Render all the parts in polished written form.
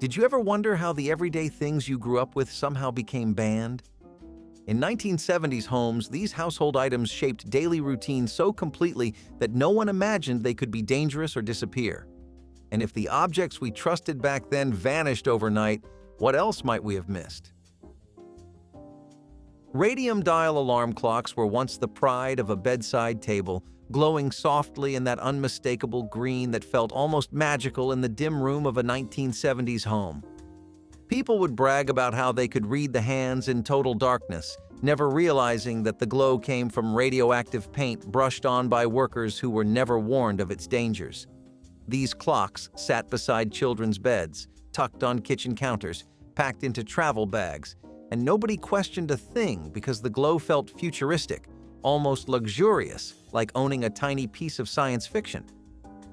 Did you ever wonder how the everyday things you grew up with somehow became banned? In 1970s homes, these household items shaped daily routines so completely that no one imagined they could be dangerous or disappear. And if the objects we trusted back then vanished overnight, what else might we have missed? Radium dial alarm clocks were once the pride of a bedside table, glowing softly in that unmistakable green that felt almost magical in the dim room of a 1970s home. People would brag about how they could read the hands in total darkness, never realizing that the glow came from radioactive paint brushed on by workers who were never warned of its dangers. These clocks sat beside children's beds, tucked on kitchen counters, packed into travel bags, and nobody questioned a thing because the glow felt futuristic, almost luxurious, like owning a tiny piece of science fiction.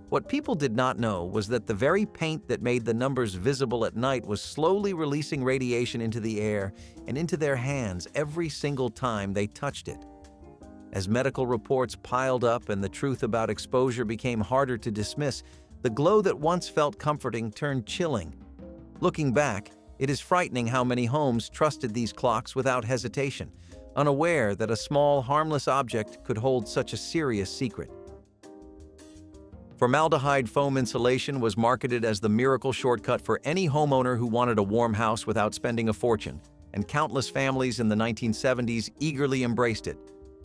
What people did not know was that the very paint that made the numbers visible at night was slowly releasing radiation into the air and into their hands every single time they touched it. As medical reports piled up and the truth about exposure became harder to dismiss, the glow that once felt comforting turned chilling. Looking back, it is frightening how many homes trusted these clocks without hesitation, unaware that a small, harmless object could hold such a serious secret. Formaldehyde foam insulation was marketed as the miracle shortcut for any homeowner who wanted a warm house without spending a fortune, and countless families in the 1970s eagerly embraced it.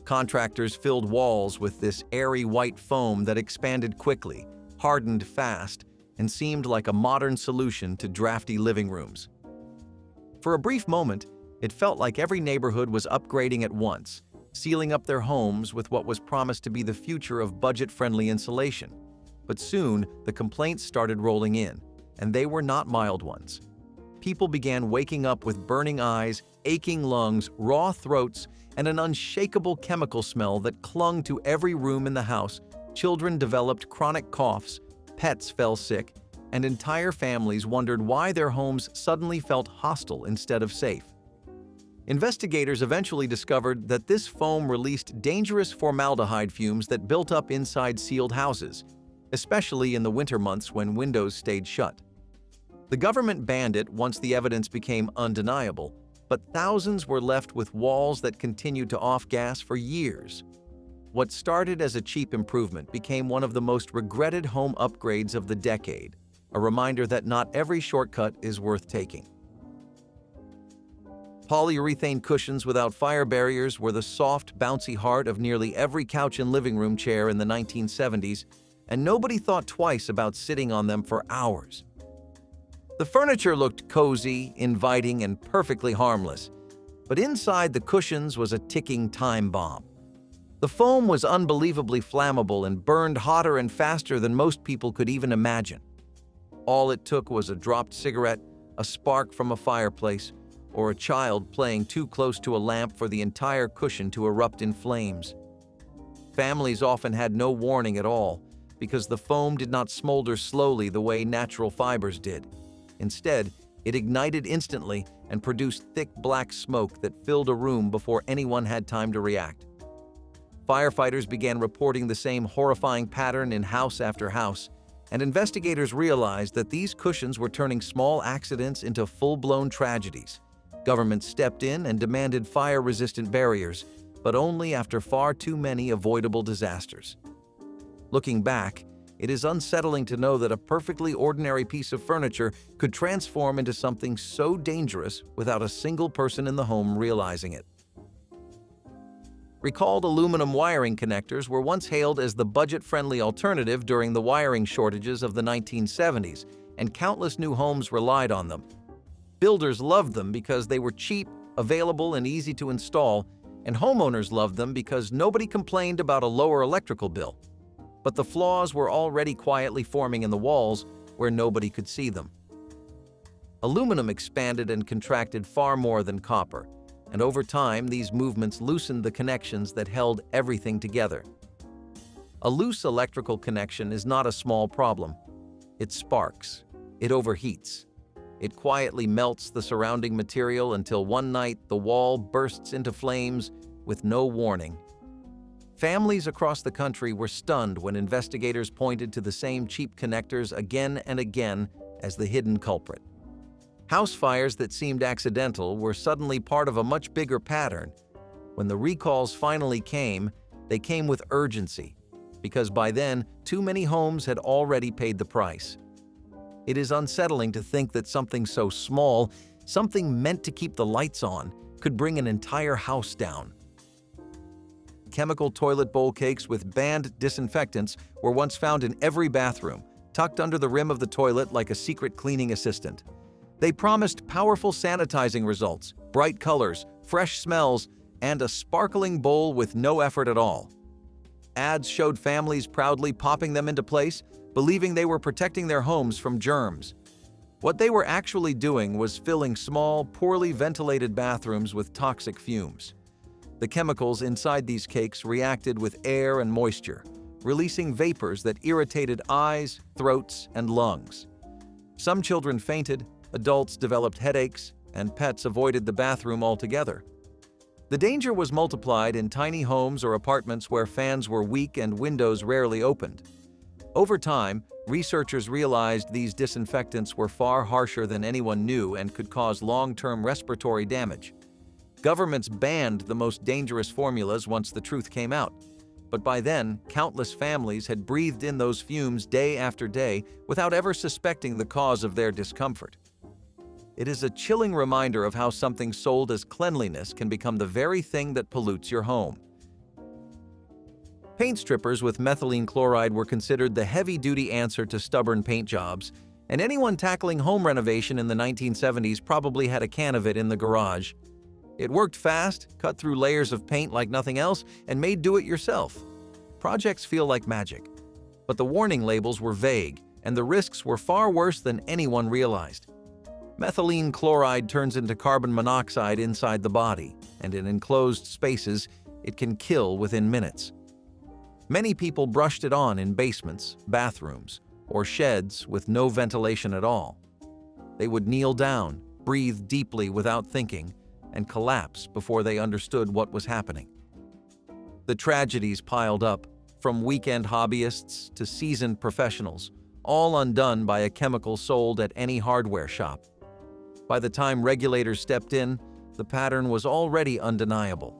Contractors filled walls with this airy white foam that expanded quickly, hardened fast, and seemed like a modern solution to drafty living rooms. For a brief moment, it felt like every neighborhood was upgrading at once, sealing up their homes with what was promised to be the future of budget-friendly insulation. But soon, the complaints started rolling in, and they were not mild ones. People began waking up with burning eyes, aching lungs, raw throats, and an unshakable chemical smell that clung to every room in the house. Children developed chronic coughs, pets fell sick, and entire families wondered why their homes suddenly felt hostile instead of safe. Investigators eventually discovered that this foam released dangerous formaldehyde fumes that built up inside sealed houses, especially in the winter months when windows stayed shut. The government banned it once the evidence became undeniable, but thousands were left with walls that continued to off-gas for years. What started as a cheap improvement became one of the most regretted home upgrades of the decade, a reminder that not every shortcut is worth taking. Polyurethane cushions without fire barriers were the soft, bouncy heart of nearly every couch and living room chair in the 1970s, and nobody thought twice about sitting on them for hours. The furniture looked cozy, inviting, and perfectly harmless, but inside the cushions was a ticking time bomb. The foam was unbelievably flammable and burned hotter and faster than most people could even imagine. All it took was a dropped cigarette, a spark from a fireplace, or a child playing too close to a lamp for the entire cushion to erupt in flames. Families often had no warning at all, because the foam did not smolder slowly the way natural fibers did. Instead, it ignited instantly and produced thick black smoke that filled a room before anyone had time to react. Firefighters began reporting the same horrifying pattern in house after house, and investigators realized that these cushions were turning small accidents into full-blown tragedies. Government stepped in and demanded fire-resistant barriers, but only after far too many avoidable disasters. Looking back, it is unsettling to know that a perfectly ordinary piece of furniture could transform into something so dangerous without a single person in the home realizing it. Recalled aluminum wiring connectors were once hailed as the budget-friendly alternative during the wiring shortages of the 1970s, and countless new homes relied on them. Builders loved them because they were cheap, available, and easy to install, and homeowners loved them because nobody complained about a lower electrical bill. But the flaws were already quietly forming in the walls where nobody could see them. Aluminum expanded and contracted far more than copper, and over time these movements loosened the connections that held everything together. A loose electrical connection is not a small problem. It sparks. It overheats. It quietly melts the surrounding material until one night the wall bursts into flames with no warning. Families across the country were stunned when investigators pointed to the same cheap connectors again and again as the hidden culprit. House fires that seemed accidental were suddenly part of a much bigger pattern. When the recalls finally came, they came with urgency, because by then, too many homes had already paid the price. It is unsettling to think that something so small, something meant to keep the lights on, could bring an entire house down. Chemical toilet bowl cakes with banned disinfectants were once found in every bathroom, tucked under the rim of the toilet like a secret cleaning assistant. They promised powerful sanitizing results, bright colors, fresh smells, and a sparkling bowl with no effort at all. Ads showed families proudly popping them into place, believing they were protecting their homes from germs. What they were actually doing was filling small, poorly ventilated bathrooms with toxic fumes. The chemicals inside these cakes reacted with air and moisture, releasing vapors that irritated eyes, throats, and lungs. Some children fainted, adults developed headaches, and pets avoided the bathroom altogether. The danger was multiplied in tiny homes or apartments where fans were weak and windows rarely opened. Over time, researchers realized these disinfectants were far harsher than anyone knew and could cause long-term respiratory damage. Governments banned the most dangerous formulas once the truth came out. But by then, countless families had breathed in those fumes day after day without ever suspecting the cause of their discomfort. It is a chilling reminder of how something sold as cleanliness can become the very thing that pollutes your home. Paint strippers with methylene chloride were considered the heavy-duty answer to stubborn paint jobs, and anyone tackling home renovation in the 1970s probably had a can of it in the garage. It worked fast, cut through layers of paint like nothing else, and made do-it-yourself. Projects feel like magic. But the warning labels were vague, and the risks were far worse than anyone realized. Methylene chloride turns into carbon monoxide inside the body, and in enclosed spaces, it can kill within minutes. Many people brushed it on in basements, bathrooms, or sheds with no ventilation at all. They would kneel down, breathe deeply without thinking, and collapse before they understood what was happening. The tragedies piled up, from weekend hobbyists to seasoned professionals, all undone by a chemical sold at any hardware shop. By the time regulators stepped in, the pattern was already undeniable.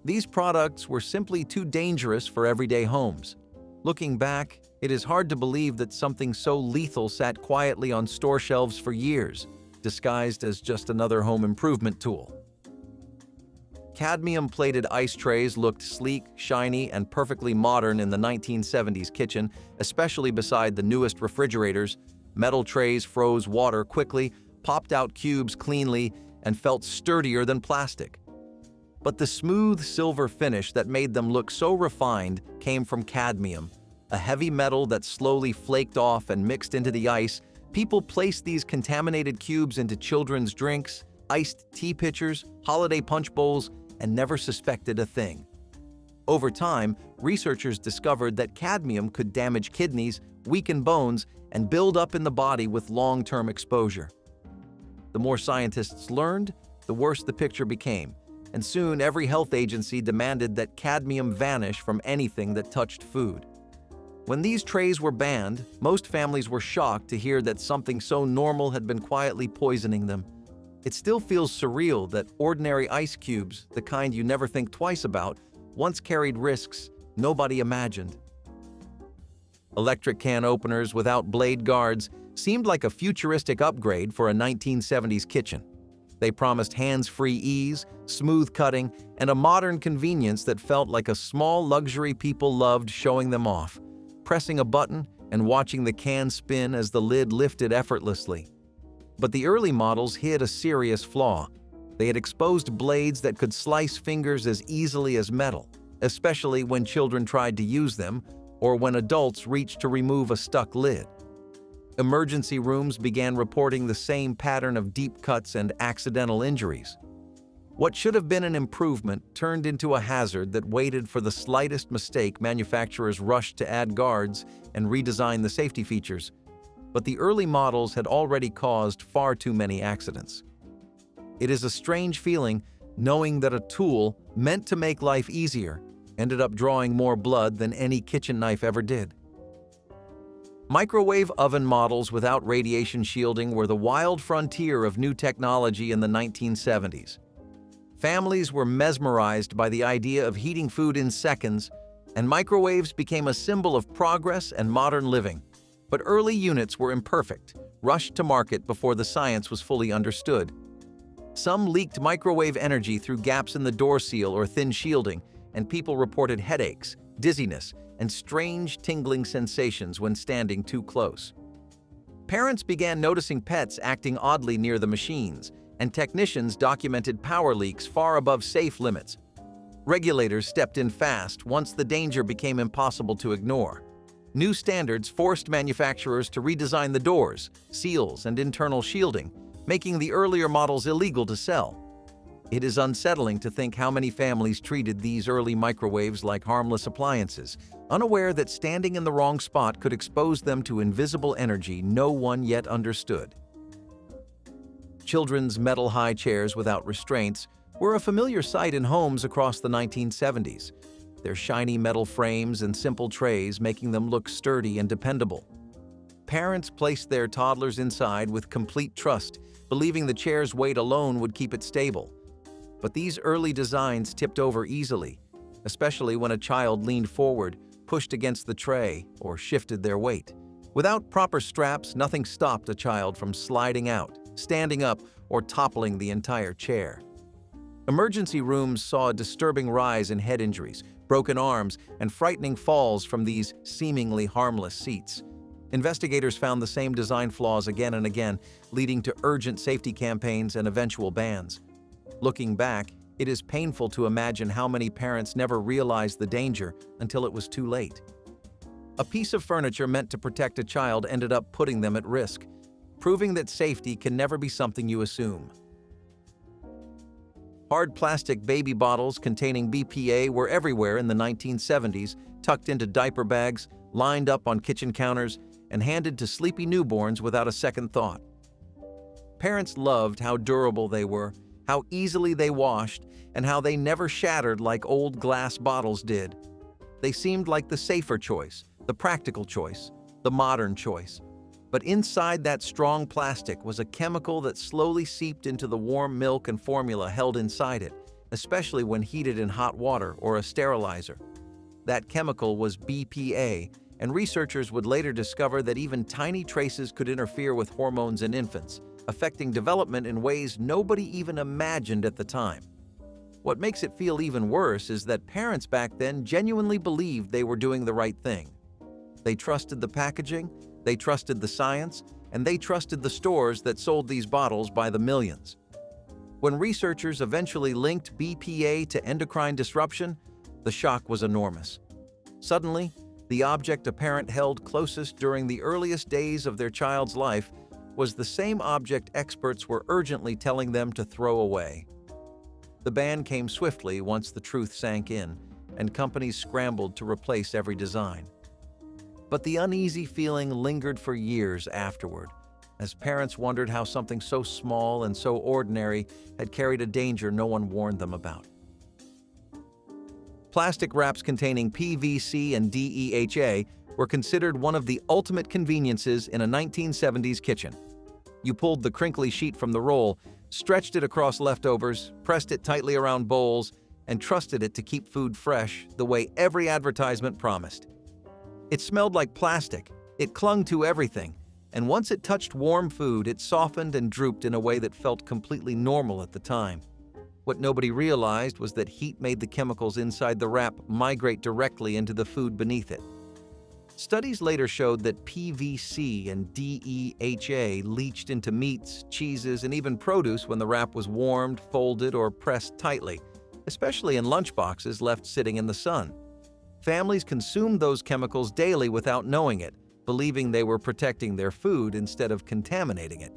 These products were simply too dangerous for everyday homes. Looking back, it is hard to believe that something so lethal sat quietly on store shelves for years, disguised as just another home improvement tool. Cadmium-plated ice trays looked sleek, shiny, and perfectly modern in the 1970s kitchen, especially beside the newest refrigerators. Metal trays froze water quickly, popped out cubes cleanly, and felt sturdier than plastic. But the smooth silver finish that made them look so refined came from cadmium, a heavy metal that slowly flaked off and mixed into the ice. People placed these contaminated cubes into children's drinks, iced tea pitchers, holiday punch bowls, and never suspected a thing. Over time, researchers discovered that cadmium could damage kidneys, weaken bones, and build up in the body with long-term exposure. The more scientists learned, the worse the picture became, and soon every health agency demanded that cadmium vanish from anything that touched food. When these trays were banned, most families were shocked to hear that something so normal had been quietly poisoning them. It still feels surreal that ordinary ice cubes, the kind you never think twice about, once carried risks nobody imagined. Electric can openers without blade guards seemed like a futuristic upgrade for a 1970s kitchen. They promised hands-free ease, smooth cutting, and a modern convenience that felt like a small luxury people loved showing them off, pressing a button and watching the can spin as the lid lifted effortlessly. But the early models hid a serious flaw. They had exposed blades that could slice fingers as easily as metal, especially when children tried to use them or when adults reached to remove a stuck lid. Emergency rooms began reporting the same pattern of deep cuts and accidental injuries. What should have been an improvement turned into a hazard that waited for the slightest mistake. Manufacturers rushed to add guards and redesign the safety features. But the early models had already caused far too many accidents. It is a strange feeling knowing that a tool meant to make life easier ended up drawing more blood than any kitchen knife ever did. Microwave oven models without radiation shielding were the wild frontier of new technology in the 1970s. Families were mesmerized by the idea of heating food in seconds, and microwaves became a symbol of progress and modern living. But early units were imperfect, rushed to market before the science was fully understood. Some leaked microwave energy through gaps in the door seal or thin shielding, and people reported headaches, dizziness, and strange tingling sensations when standing too close. Parents began noticing pets acting oddly near the machines, and technicians documented power leaks far above safe limits. Regulators stepped in fast once the danger became impossible to ignore. New standards forced manufacturers to redesign the doors, seals, and internal shielding, making the earlier models illegal to sell. It is unsettling to think how many families treated these early microwaves like harmless appliances, unaware that standing in the wrong spot could expose them to invisible energy no one yet understood. Children's metal high chairs without restraints were a familiar sight in homes across the 1970s, their shiny metal frames and simple trays making them look sturdy and dependable. Parents placed their toddlers inside with complete trust, believing the chair's weight alone would keep it stable. But these early designs tipped over easily, especially when a child leaned forward, pushed against the tray, or shifted their weight. Without proper straps, nothing stopped a child from sliding out, standing up, or toppling the entire chair. Emergency rooms saw a disturbing rise in head injuries, broken arms, and frightening falls from these seemingly harmless seats. Investigators found the same design flaws again and again, leading to urgent safety campaigns and eventual bans. Looking back, it is painful to imagine how many parents never realized the danger until it was too late. A piece of furniture meant to protect a child ended up putting them at risk, proving that safety can never be something you assume. Hard plastic baby bottles containing BPA were everywhere in the 1970s, tucked into diaper bags, lined up on kitchen counters, and handed to sleepy newborns without a second thought. Parents loved how durable they were, how easily they washed, and how they never shattered like old glass bottles did. They seemed like the safer choice, the practical choice, the modern choice. But inside that strong plastic was a chemical that slowly seeped into the warm milk and formula held inside it, especially when heated in hot water or a sterilizer. That chemical was BPA, and researchers would later discover that even tiny traces could interfere with hormones in infants, affecting development in ways nobody even imagined at the time. What makes it feel even worse is that parents back then genuinely believed they were doing the right thing. They trusted the packaging, they trusted the science, and they trusted the stores that sold these bottles by the millions. When researchers eventually linked BPA to endocrine disruption, the shock was enormous. Suddenly, the object a parent held closest during the earliest days of their child's life was the same object experts were urgently telling them to throw away. The ban came swiftly once the truth sank in, and companies scrambled to replace every design. But the uneasy feeling lingered for years afterward, as parents wondered how something so small and so ordinary had carried a danger no one warned them about. Plastic wraps containing PVC and DEHA were considered one of the ultimate conveniences in a 1970s kitchen. You pulled the crinkly sheet from the roll, stretched it across leftovers, pressed it tightly around bowls, and trusted it to keep food fresh the way every advertisement promised. It smelled like plastic, it clung to everything, and once it touched warm food, it softened and drooped in a way that felt completely normal at the time. What nobody realized was that heat made the chemicals inside the wrap migrate directly into the food beneath it. Studies later showed that PVC and DEHA leached into meats, cheeses, and even produce when the wrap was warmed, folded, or pressed tightly, especially in lunchboxes left sitting in the sun. Families consumed those chemicals daily without knowing it, believing they were protecting their food instead of contaminating it.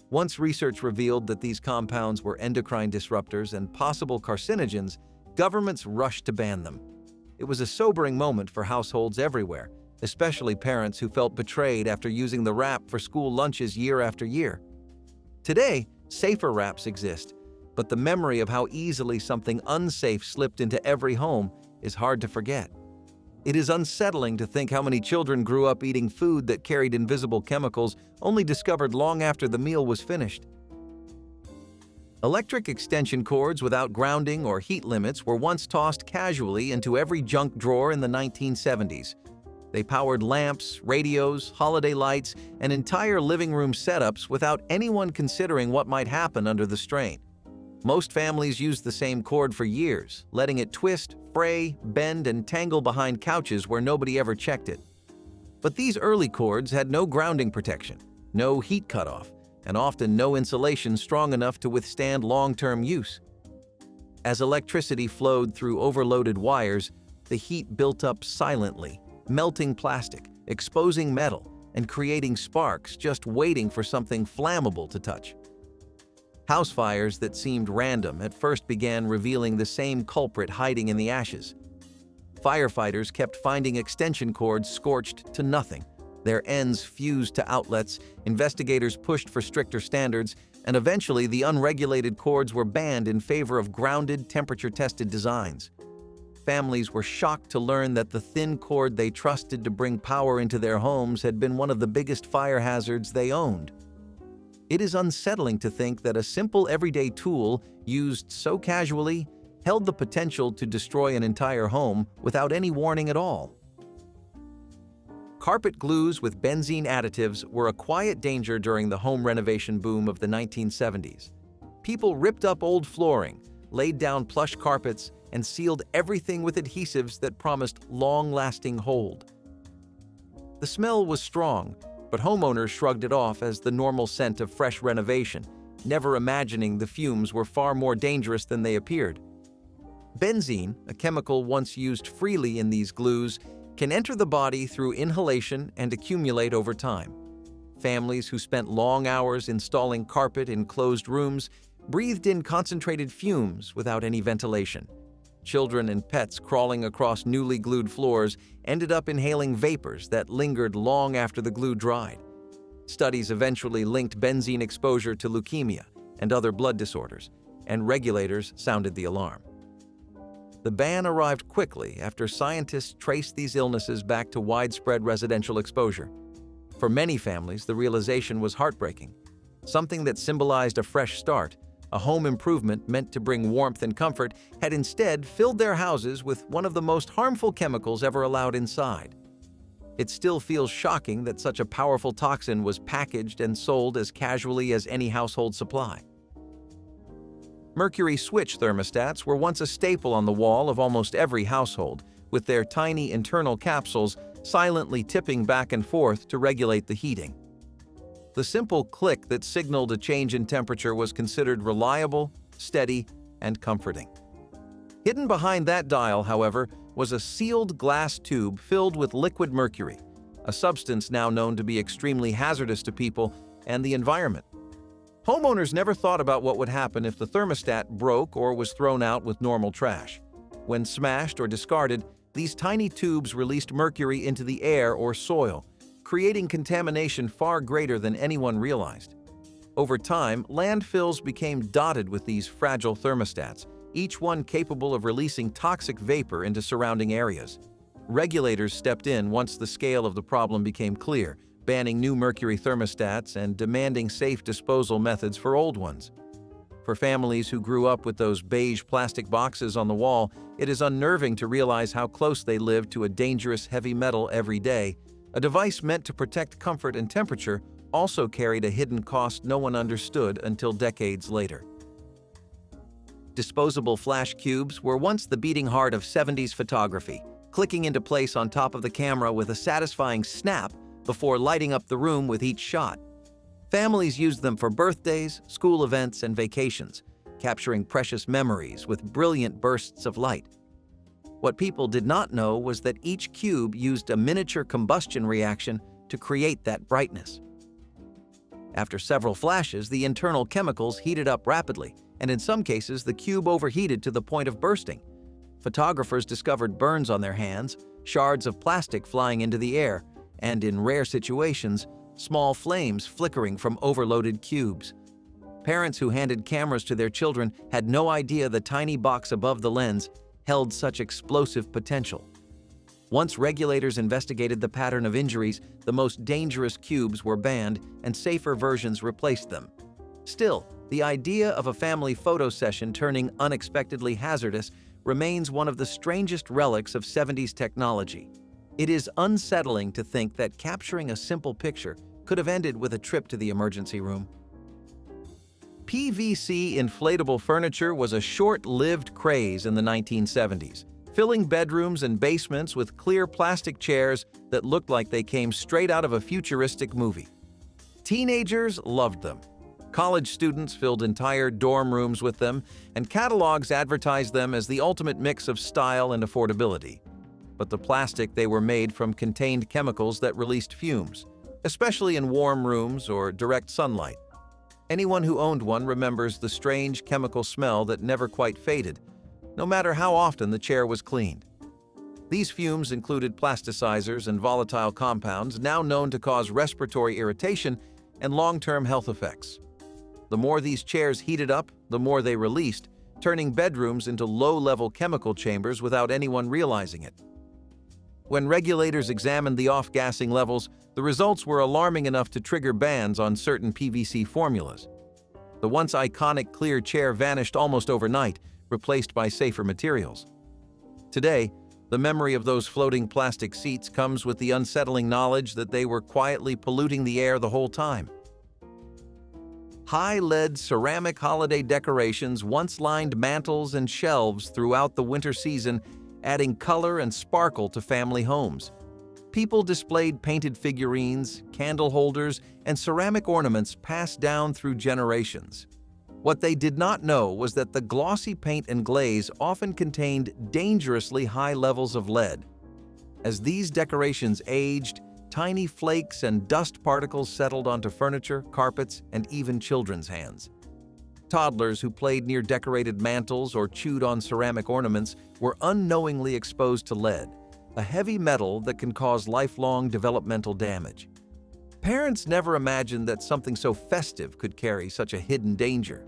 Once research revealed that these compounds were endocrine disruptors and possible carcinogens, governments rushed to ban them. It was a sobering moment for households everywhere, especially parents who felt betrayed after using the wrap for school lunches year after year. Today, safer wraps exist, but the memory of how easily something unsafe slipped into every home is hard to forget. It is unsettling to think how many children grew up eating food that carried invisible chemicals, only discovered long after the meal was finished. Electric extension cords without grounding or heat limits were once tossed casually into every junk drawer in the 1970s. They powered lamps, radios, holiday lights, and entire living room setups without anyone considering what might happen under the strain. Most families used the same cord for years, letting it twist, fray, bend, and tangle behind couches where nobody ever checked it. But these early cords had no grounding protection, no heat cutoff, and often no insulation strong enough to withstand long-term use. As electricity flowed through overloaded wires, the heat built up silently, melting plastic, exposing metal, and creating sparks just waiting for something flammable to touch. House fires that seemed random at first began revealing the same culprit hiding in the ashes. Firefighters kept finding extension cords scorched to nothing. Their ends fused to outlets, investigators pushed for stricter standards, and eventually the unregulated cords were banned in favor of grounded, temperature-tested designs. Families were shocked to learn that the thin cord they trusted to bring power into their homes had been one of the biggest fire hazards they owned. It is unsettling to think that a simple everyday tool, used so casually, held the potential to destroy an entire home without any warning at all. Carpet glues with benzene additives were a quiet danger during the home renovation boom of the 1970s. People ripped up old flooring, laid down plush carpets, and sealed everything with adhesives that promised long-lasting hold. The smell was strong, but homeowners shrugged it off as the normal scent of fresh renovation, never imagining the fumes were far more dangerous than they appeared. Benzene, a chemical once used freely in these glues, can enter the body through inhalation and accumulate over time. Families who spent long hours installing carpet in closed rooms breathed in concentrated fumes without any ventilation. Children and pets crawling across newly glued floors ended up inhaling vapors that lingered long after the glue dried. Studies eventually linked benzene exposure to leukemia and other blood disorders, and regulators sounded the alarm. The ban arrived quickly after scientists traced these illnesses back to widespread residential exposure. For many families, the realization was heartbreaking. Something that symbolized a fresh start, a home improvement meant to bring warmth and comfort, had instead filled their houses with one of the most harmful chemicals ever allowed inside. It still feels shocking that such a powerful toxin was packaged and sold as casually as any household supply. Mercury switch thermostats were once a staple on the wall of almost every household, with their tiny internal capsules silently tipping back and forth to regulate the heating. The simple click that signaled a change in temperature was considered reliable, steady, and comforting. Hidden behind that dial, however, was a sealed glass tube filled with liquid mercury, a substance now known to be extremely hazardous to people and the environment. Homeowners never thought about what would happen if the thermostat broke or was thrown out with normal trash. When smashed or discarded, these tiny tubes released mercury into the air or soil, creating contamination far greater than anyone realized. Over time, landfills became dotted with these fragile thermostats, each one capable of releasing toxic vapor into surrounding areas. Regulators stepped in once the scale of the problem became clear, banning new mercury thermostats and demanding safe disposal methods for old ones. For families who grew up with those beige plastic boxes on the wall, it is unnerving to realize how close they lived to a dangerous heavy metal every day. A device meant to protect comfort and temperature also carried a hidden cost no one understood until decades later. Disposable flash cubes were once the beating heart of 70s photography, clicking into place on top of the camera with a satisfying snap before lighting up the room with each shot. Families used them for birthdays, school events, and vacations, capturing precious memories with brilliant bursts of light. What people did not know was that each cube used a miniature combustion reaction to create that brightness. After several flashes, the internal chemicals heated up rapidly, and in some cases, the cube overheated to the point of bursting. Photographers discovered burns on their hands, shards of plastic flying into the air, and in rare situations, small flames flickering from overloaded cubes. Parents who handed cameras to their children had no idea the tiny box above the lens held such explosive potential. Once regulators investigated the pattern of injuries, the most dangerous cubes were banned and safer versions replaced them. Still, the idea of a family photo session turning unexpectedly hazardous remains one of the strangest relics of 70s technology. It is unsettling to think that capturing a simple picture could have ended with a trip to the emergency room. PVC inflatable furniture was a short-lived craze in the 1970s, filling bedrooms and basements with clear plastic chairs that looked like they came straight out of a futuristic movie. Teenagers loved them. College students filled entire dorm rooms with them, and catalogs advertised them as the ultimate mix of style and affordability. But the plastic they were made from contained chemicals that released fumes, especially in warm rooms or direct sunlight. Anyone who owned one remembers the strange chemical smell that never quite faded, no matter how often the chair was cleaned. These fumes included plasticizers and volatile compounds now known to cause respiratory irritation and long-term health effects. The more these chairs heated up, the more they released, turning bedrooms into low-level chemical chambers without anyone realizing it. When regulators examined the off-gassing levels, the results were alarming enough to trigger bans on certain PVC formulas. The once iconic clear chair vanished almost overnight, replaced by safer materials. Today, the memory of those floating plastic seats comes with the unsettling knowledge that they were quietly polluting the air the whole time. High-lead ceramic holiday decorations once lined mantels and shelves throughout the winter season, adding color and sparkle to family homes. People displayed painted figurines, candle holders, and ceramic ornaments passed down through generations. What they did not know was that the glossy paint and glaze often contained dangerously high levels of lead. As these decorations aged, tiny flakes and dust particles settled onto furniture, carpets, and even children's hands. Toddlers who played near decorated mantels or chewed on ceramic ornaments were unknowingly exposed to lead, a heavy metal that can cause lifelong developmental damage. Parents never imagined that something so festive could carry such a hidden danger.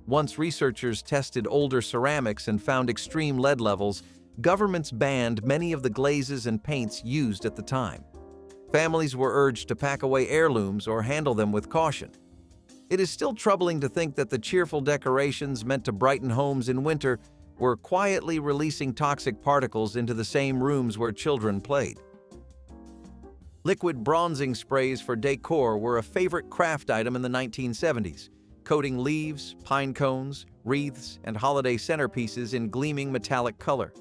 Once researchers tested older ceramics and found extreme lead levels, governments banned many of the glazes and paints used at the time. Families were urged to pack away heirlooms or handle them with caution. It is still troubling to think that the cheerful decorations meant to brighten homes in winter were quietly releasing toxic particles into the same rooms where children played. Liquid bronzing sprays for decor were a favorite craft item in the 1970s, coating leaves, pine cones, wreaths, and holiday centerpieces in gleaming metallic color.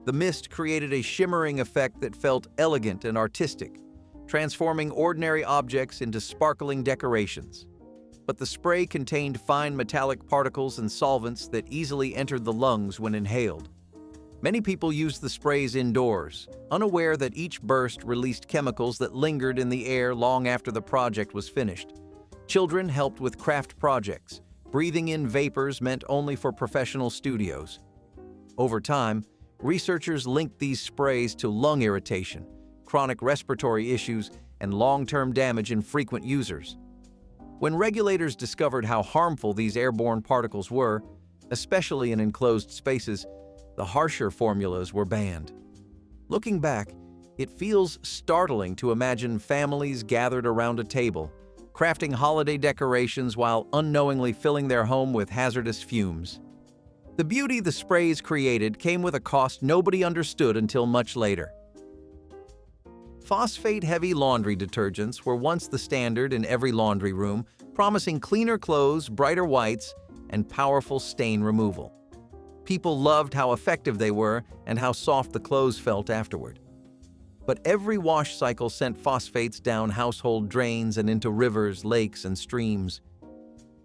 The mist created a shimmering effect that felt elegant and artistic, transforming ordinary objects into sparkling decorations. But the spray contained fine metallic particles and solvents that easily entered the lungs when inhaled. Many people used the sprays indoors, unaware that each burst released chemicals that lingered in the air long after the project was finished. Children helped with craft projects, breathing in vapors meant only for professional studios. Over time, researchers linked these sprays to lung irritation, chronic respiratory issues, and long-term damage in frequent users. When regulators discovered how harmful these airborne particles were, especially in enclosed spaces, the harsher formulas were banned. Looking back, it feels startling to imagine families gathered around a table, crafting holiday decorations while unknowingly filling their home with hazardous fumes. The beauty the sprays created came with a cost nobody understood until much later. Phosphate-heavy laundry detergents were once the standard in every laundry room, promising cleaner clothes, brighter whites, and powerful stain removal. People loved how effective they were and how soft the clothes felt afterward. But every wash cycle sent phosphates down household drains and into rivers, lakes, and streams.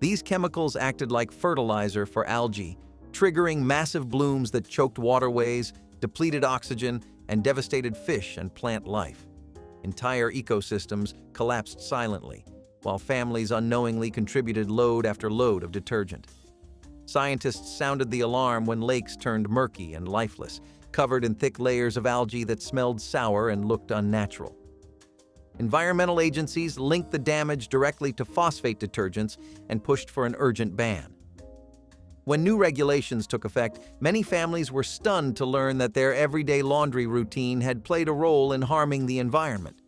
These chemicals acted like fertilizer for algae, triggering massive blooms that choked waterways, depleted oxygen, and devastated fish and plant life. Entire ecosystems collapsed silently, while families unknowingly contributed load after load of detergent. Scientists sounded the alarm when lakes turned murky and lifeless, covered in thick layers of algae that smelled sour and looked unnatural. Environmental agencies linked the damage directly to phosphate detergents and pushed for an urgent ban. When new regulations took effect, many families were stunned to learn that their everyday laundry routine had played a role in harming the environment.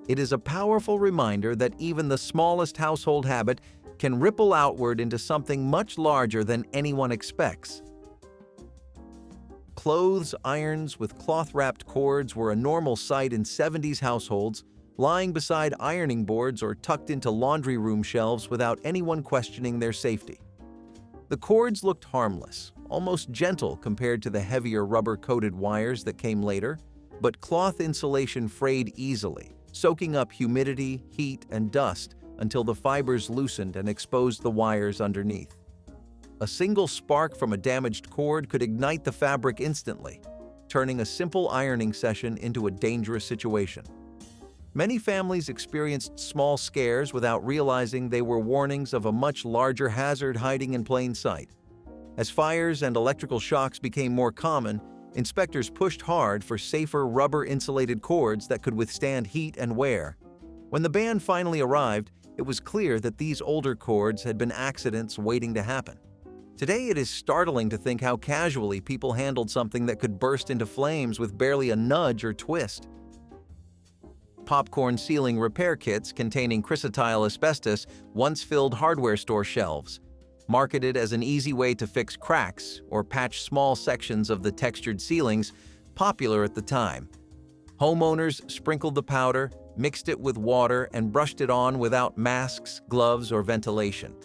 It is a powerful reminder that even the smallest household habit can ripple outward into something much larger than anyone expects. Clothes irons with cloth-wrapped cords were a normal sight in 70s households, lying beside ironing boards or tucked into laundry room shelves without anyone questioning their safety. The cords looked harmless, almost gentle compared to the heavier rubber-coated wires that came later, but cloth insulation frayed easily, soaking up humidity, heat, and dust until the fibers loosened and exposed the wires underneath. A single spark from a damaged cord could ignite the fabric instantly, turning a simple ironing session into a dangerous situation. Many families experienced small scares without realizing they were warnings of a much larger hazard hiding in plain sight. As fires and electrical shocks became more common, inspectors pushed hard for safer rubber-insulated cords that could withstand heat and wear. When the ban finally arrived, it was clear that these older cords had been accidents waiting to happen. Today, it is startling to think how casually people handled something that could burst into flames with barely a nudge or twist. Popcorn ceiling repair kits containing chrysotile asbestos once filled hardware store shelves, marketed as an easy way to fix cracks or patch small sections of the textured ceilings, popular at the time. Homeowners sprinkled the powder, mixed it with water, and brushed it on without masks, gloves, or ventilation.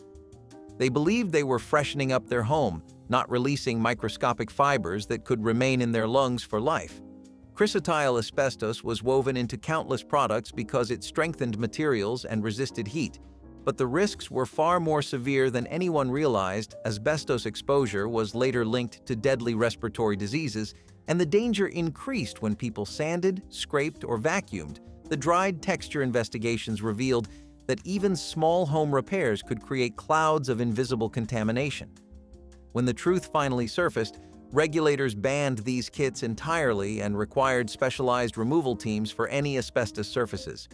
They believed they were freshening up their home, not releasing microscopic fibers that could remain in their lungs for life. Chrysotile asbestos was woven into countless products because it strengthened materials and resisted heat, but the risks were far more severe than anyone realized. Asbestos exposure was later linked to deadly respiratory diseases, and the danger increased when people sanded, scraped, or vacuumed. The dried texture investigations revealed that even small home repairs could create clouds of invisible contamination. When the truth finally surfaced, regulators banned these kits entirely and required specialized removal teams for any asbestos surfaces.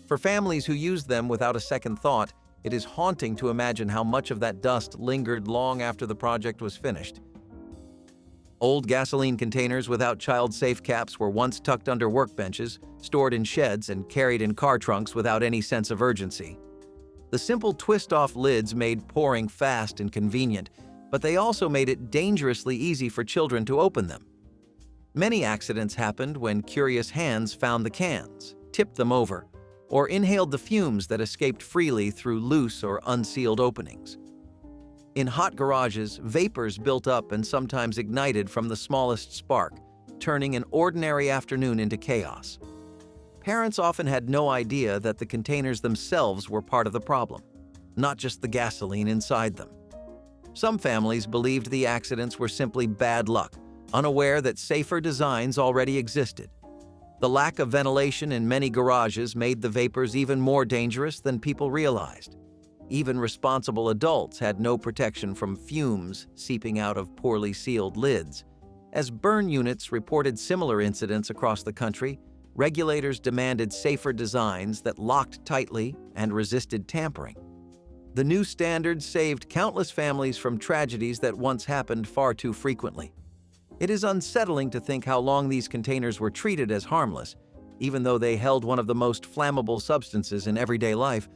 For families who used them without a second thought, it is haunting to imagine how much of that dust lingered long after the project was finished. Old gasoline containers without child-safe caps were once tucked under workbenches, stored in sheds, and carried in car trunks without any sense of urgency. The simple twist-off lids made pouring fast and convenient, but they also made it dangerously easy for children to open them. Many accidents happened when curious hands found the cans, tipped them over, or inhaled the fumes that escaped freely through loose or unsealed openings. In hot garages, vapors built up and sometimes ignited from the smallest spark, turning an ordinary afternoon into chaos. Parents often had no idea that the containers themselves were part of the problem, not just the gasoline inside them. Some families believed the accidents were simply bad luck, unaware that safer designs already existed. The lack of ventilation in many garages made the vapors even more dangerous than people realized. Even responsible adults had no protection from fumes seeping out of poorly sealed lids. As burn units reported similar incidents across the country, regulators demanded safer designs that locked tightly and resisted tampering. The new standards saved countless families from tragedies that once happened far too frequently. It is unsettling to think how long these containers were treated as harmless, even though they held one of the most flammable substances in everyday life.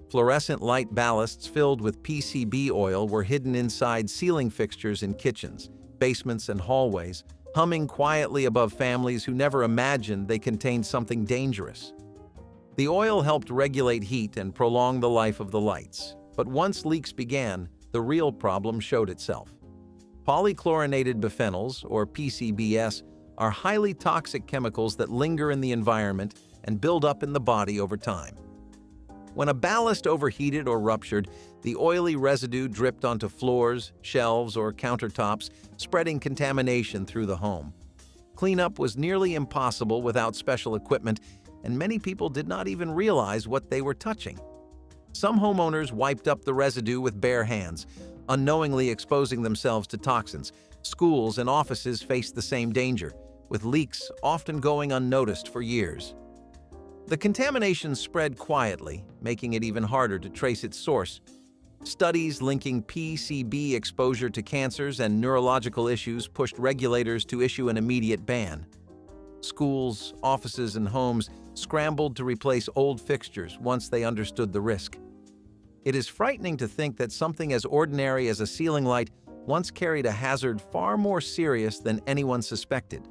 Fluorescent light ballasts filled with PCB oil were hidden inside ceiling fixtures in kitchens, basements, and hallways, humming quietly above families who never imagined they contained something dangerous. The oil helped regulate heat and prolong the life of the lights, but once leaks began, the real problem showed itself. Polychlorinated biphenyls, or PCBs, are highly toxic chemicals that linger in the environment and build up in the body over time. When a ballast overheated or ruptured, the oily residue dripped onto floors, shelves, or countertops, spreading contamination through the home. Cleanup was nearly impossible without special equipment, and many people did not even realize what they were touching. Some homeowners wiped up the residue with bare hands, unknowingly exposing themselves to toxins. Schools and offices faced the same danger, with leaks often going unnoticed for years. The contamination spread quietly, making it even harder to trace its source. Studies linking PCB exposure to cancers and neurological issues pushed regulators to issue an immediate ban. Schools, offices, and homes scrambled to replace old fixtures once they understood the risk. It is frightening to think that something as ordinary as a ceiling light once carried a hazard far more serious than anyone suspected.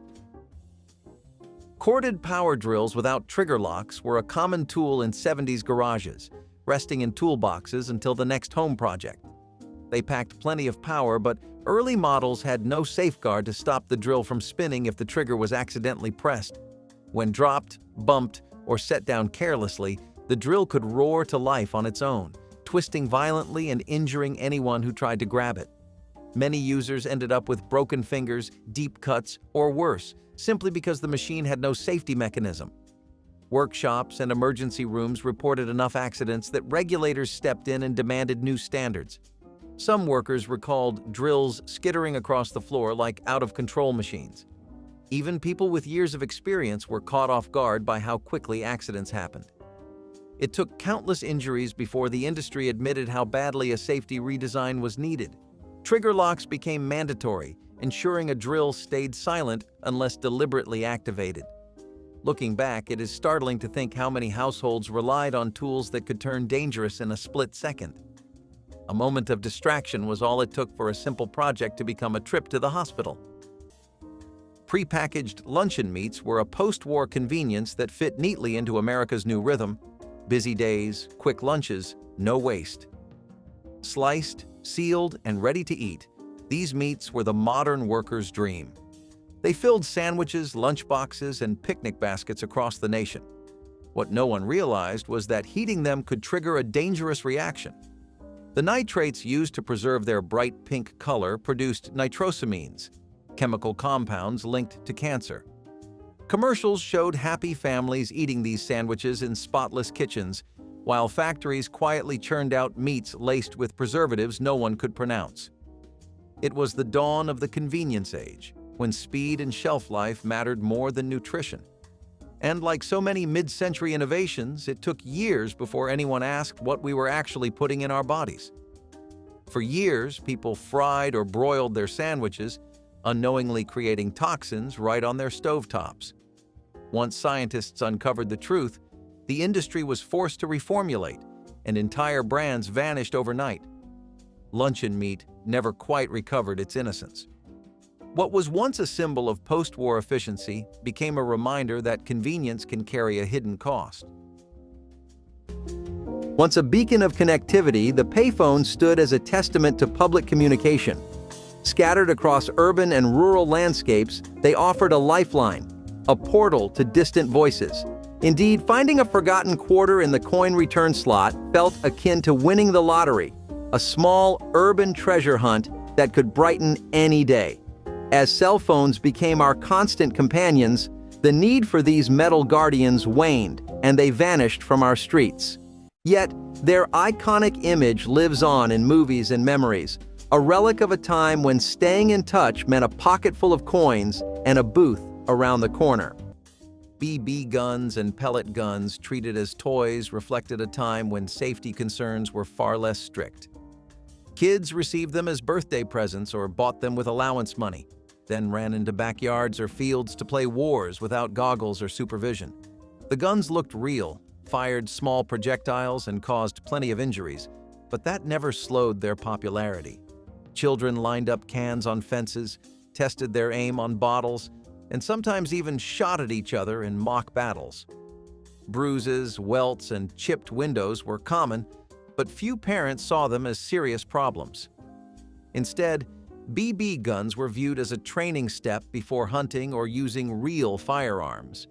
Corded power drills without trigger locks were a common tool in 70s garages, resting in toolboxes until the next home project. They packed plenty of power, but early models had no safeguard to stop the drill from spinning if the trigger was accidentally pressed. When dropped, bumped, or set down carelessly, the drill could roar to life on its own, twisting violently and injuring anyone who tried to grab it. Many users ended up with broken fingers, deep cuts, or worse, simply because the machine had no safety mechanism. Workshops and emergency rooms reported enough accidents that regulators stepped in and demanded new standards. Some workers recalled drills skittering across the floor like out-of-control machines. Even people with years of experience were caught off guard by how quickly accidents happened. It took countless injuries before the industry admitted how badly a safety redesign was needed. Trigger locks became mandatory, ensuring a drill stayed silent unless deliberately activated. Looking back, it is startling to think how many households relied on tools that could turn dangerous in a split second. A moment of distraction was all it took for a simple project to become a trip to the hospital. Prepackaged luncheon meats were a post-war convenience that fit neatly into America's new rhythm: busy days, quick lunches, no waste. Sliced, sealed, and ready to eat, these meats were the modern worker's dream. They filled sandwiches, lunchboxes, and picnic baskets across the nation. What no one realized was that heating them could trigger a dangerous reaction. The nitrates used to preserve their bright pink color produced nitrosamines, chemical compounds linked to cancer. Commercials showed happy families eating these sandwiches in spotless kitchens, while factories quietly churned out meats laced with preservatives no one could pronounce. It was the dawn of the convenience age, when speed and shelf life mattered more than nutrition. And like so many mid-century innovations, it took years before anyone asked what we were actually putting in our bodies. For years, people fried or broiled their sandwiches, unknowingly creating toxins right on their stovetops. Once scientists uncovered the truth, the industry was forced to reformulate, and entire brands vanished overnight. Luncheon meat never quite recovered its innocence. What was once a symbol of post-war efficiency became a reminder that convenience can carry a hidden cost. Once a beacon of connectivity, the payphone stood as a testament to public communication. Scattered across urban and rural landscapes, they offered a lifeline, a portal to distant voices. Indeed, finding a forgotten quarter in the coin return slot felt akin to winning the lottery, a small urban treasure hunt that could brighten any day. As cell phones became our constant companions, the need for these metal guardians waned, and they vanished from our streets. Yet, their iconic image lives on in movies and memories, a relic of a time when staying in touch meant a pocket full of coins and a booth around the corner. BB guns and pellet guns, treated as toys, reflected a time when safety concerns were far less strict. Kids received them as birthday presents or bought them with allowance money, then ran into backyards or fields to play wars without goggles or supervision. The guns looked real, fired small projectiles, and caused plenty of injuries, but that never slowed their popularity. Children lined up cans on fences, tested their aim on bottles, and sometimes even shot at each other in mock battles. Bruises, welts, and chipped windows were common, but few parents saw them as serious problems. Instead, BB guns were viewed as a training step before hunting or using real firearms.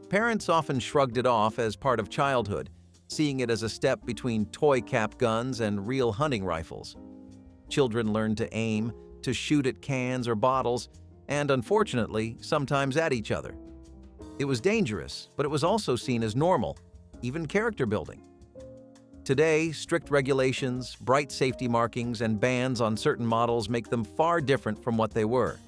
Parents often shrugged it off as part of childhood, seeing it as a step between toy cap guns and real hunting rifles. Children learned to aim, to shoot at cans or bottles, and unfortunately, sometimes at each other. It was dangerous, but it was also seen as normal, even character building. Today, strict regulations, bright safety markings, and bans on certain models make them far different from what they were.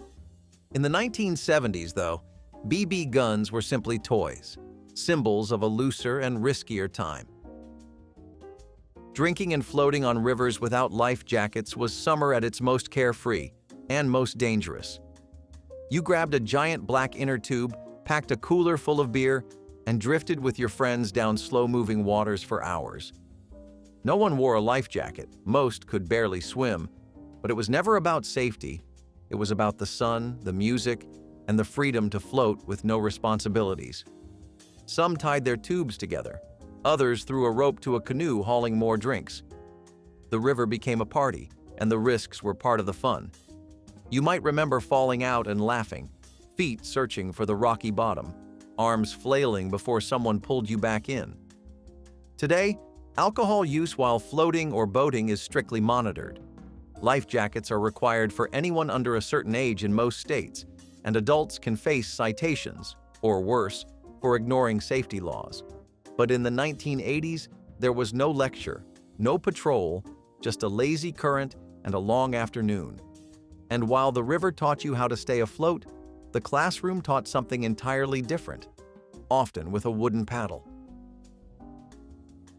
In the 1970s, though, BB guns were simply toys, symbols of a looser and riskier time. Drinking and floating on rivers without life jackets was summer at its most carefree and most dangerous. You grabbed a giant black inner tube, packed a cooler full of beer, and drifted with your friends down slow-moving waters for hours. No one wore a life jacket, most could barely swim, but it was never about safety. It was about the sun, the music, and the freedom to float with no responsibilities. Some tied their tubes together. Others threw a rope to a canoe hauling more drinks. The river became a party, and the risks were part of the fun. You might remember falling out and laughing, feet searching for the rocky bottom, arms flailing before someone pulled you back in. Today, alcohol use while floating or boating is strictly monitored. Life jackets are required for anyone under a certain age in most states, and adults can face citations, or worse, for ignoring safety laws. But in the 1980s, there was no lecture, no patrol, just a lazy current and a long afternoon. And while the river taught you how to stay afloat, the classroom taught something entirely different, often with a wooden paddle.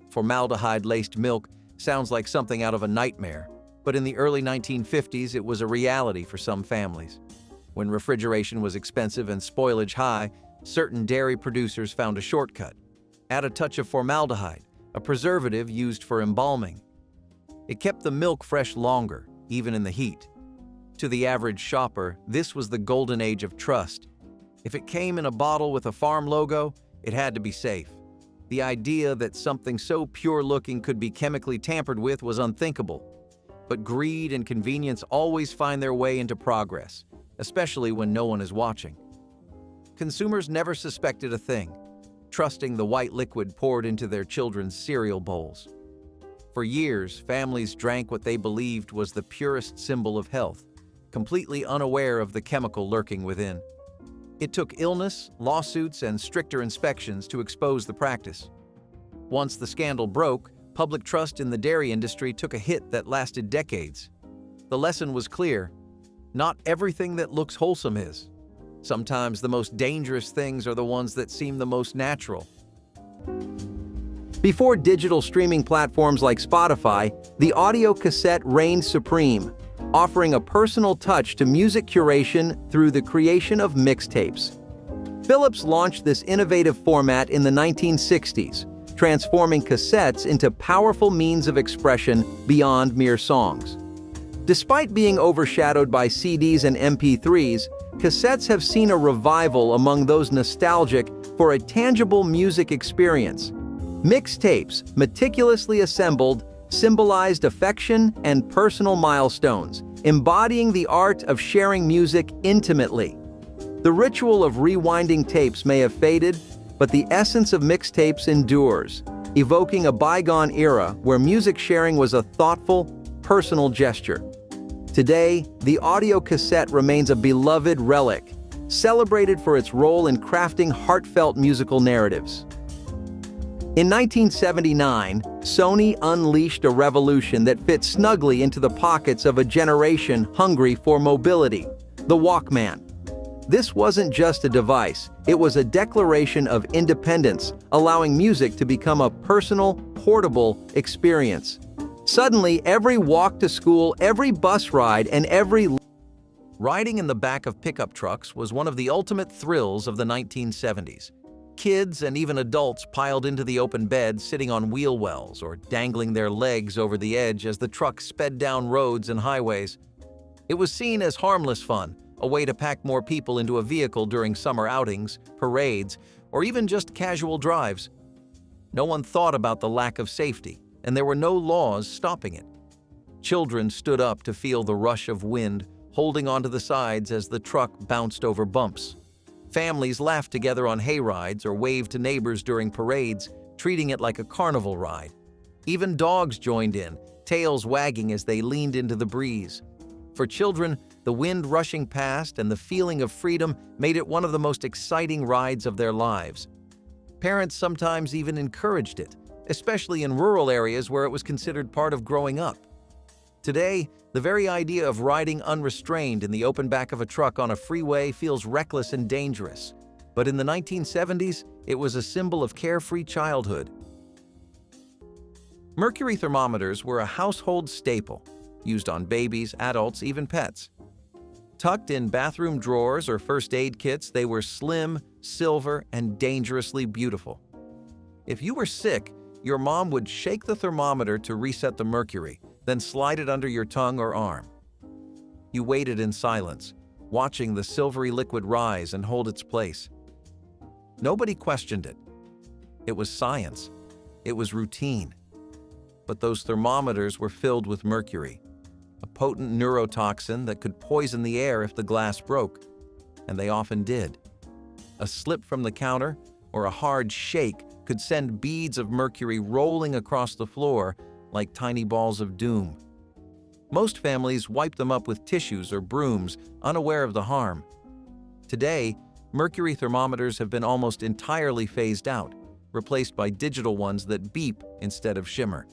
Formaldehyde-laced milk sounds like something out of a nightmare, but in the early 1950s, it was a reality for some families. When refrigeration was expensive and spoilage high, certain dairy producers found a shortcut. Add a touch of formaldehyde, a preservative used for embalming. It kept the milk fresh longer, even in the heat. To the average shopper, this was the golden age of trust. If it came in a bottle with a farm logo, it had to be safe. The idea that something so pure-looking could be chemically tampered with was unthinkable. But greed and convenience always find their way into progress, especially when no one is watching. Consumers never suspected a thing, trusting the white liquid poured into their children's cereal bowls. For years, families drank what they believed was the purest symbol of health, completely unaware of the chemical lurking within. It took illness, lawsuits, and stricter inspections to expose the practice. Once the scandal broke, public trust in the dairy industry took a hit that lasted decades. The lesson was clear: not everything that looks wholesome is. Sometimes the most dangerous things are the ones that seem the most natural. Before digital streaming platforms like Spotify, the audio cassette reigned supreme, offering a personal touch to music curation through the creation of mixtapes. Philips launched this innovative format in the 1960s, transforming cassettes into powerful means of expression beyond mere songs. Despite being overshadowed by CDs and MP3s, cassettes have seen a revival among those nostalgic for a tangible music experience. Mixtapes, meticulously assembled, symbolized affection and personal milestones, embodying the art of sharing music intimately. The ritual of rewinding tapes may have faded, but the essence of mixtapes endures, evoking a bygone era where music sharing was a thoughtful, personal gesture. Today, the audio cassette remains a beloved relic, celebrated for its role in crafting heartfelt musical narratives. In 1979, Sony unleashed a revolution that fit snugly into the pockets of a generation hungry for mobility: the Walkman. This wasn't just a device, it was a declaration of independence, allowing music to become a personal, portable experience. Suddenly, every walk to school, every bus ride, and every riding in the back of pickup trucks was one of the ultimate thrills of the 1970s. Kids and even adults piled into the open bed, sitting on wheel wells or dangling their legs over the edge as the truck sped down roads and highways. It was seen as harmless fun, a way to pack more people into a vehicle during summer outings, parades, or even just casual drives. No one thought about the lack of safety, and there were no laws stopping it. Children stood up to feel the rush of wind, holding onto the sides as the truck bounced over bumps. Families laughed together on hayrides or waved to neighbors during parades, treating it like a carnival ride. Even dogs joined in, tails wagging as they leaned into the breeze. For children, the wind rushing past and the feeling of freedom made it one of the most exciting rides of their lives. Parents sometimes even encouraged it, especially in rural areas where it was considered part of growing up. Today, the very idea of riding unrestrained in the open back of a truck on a freeway feels reckless and dangerous. But in the 1970s, it was a symbol of carefree childhood. Mercury thermometers were a household staple, used on babies, adults, even pets. Tucked in bathroom drawers or first aid kits, they were slim, silver, and dangerously beautiful. If you were sick, your mom would shake the thermometer to reset the mercury, then slide it under your tongue or arm. You waited in silence, watching the silvery liquid rise and hold its place. Nobody questioned it. It was science. It was routine. But those thermometers were filled with mercury, a potent neurotoxin that could poison the air if the glass broke, and they often did. A slip from the counter or a hard shake could send beads of mercury rolling across the floor like tiny balls of doom. Most families wiped them up with tissues or brooms, unaware of the harm. Today, mercury thermometers have been almost entirely phased out, replaced by digital ones that beep instead of shimmer.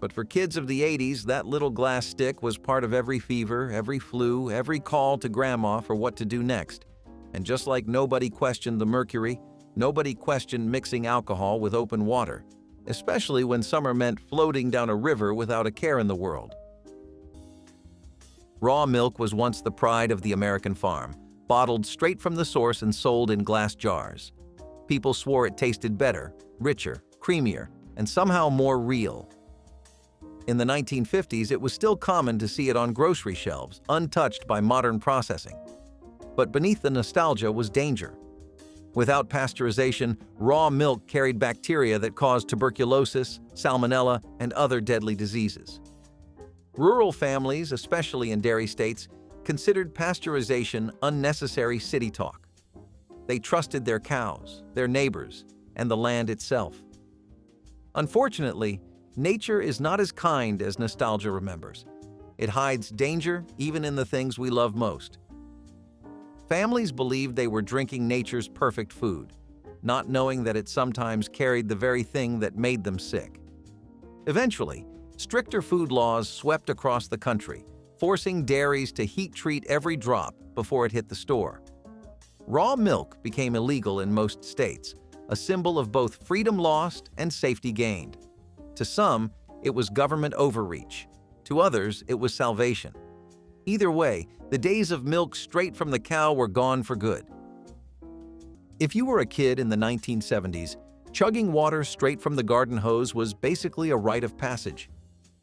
But for kids of the 80s, that little glass stick was part of every fever, every flu, every call to grandma for what to do next. And just like nobody questioned the mercury, nobody questioned mixing alcohol with open water, especially when summer meant floating down a river without a care in the world. Raw milk was once the pride of the American farm, bottled straight from the source and sold in glass jars. People swore it tasted better, richer, creamier, and somehow more real. In the 1950s, it was still common to see it on grocery shelves, untouched by modern processing. But beneath the nostalgia was danger. Without pasteurization, raw milk carried bacteria that caused tuberculosis, salmonella, and other deadly diseases. Rural families, especially in dairy states, considered pasteurization unnecessary city talk. They trusted their cows, their neighbors, and the land itself. Unfortunately, nature is not as kind as nostalgia remembers. It hides danger even in the things we love most. Families believed they were drinking nature's perfect food, not knowing that it sometimes carried the very thing that made them sick. Eventually, stricter food laws swept across the country, forcing dairies to heat-treat every drop before it hit the store. Raw milk became illegal in most states, a symbol of both freedom lost and safety gained. To some, it was government overreach. To others, it was salvation. Either way, the days of milk straight from the cow were gone for good. If you were a kid in the 1970s, chugging water straight from the garden hose was basically a rite of passage.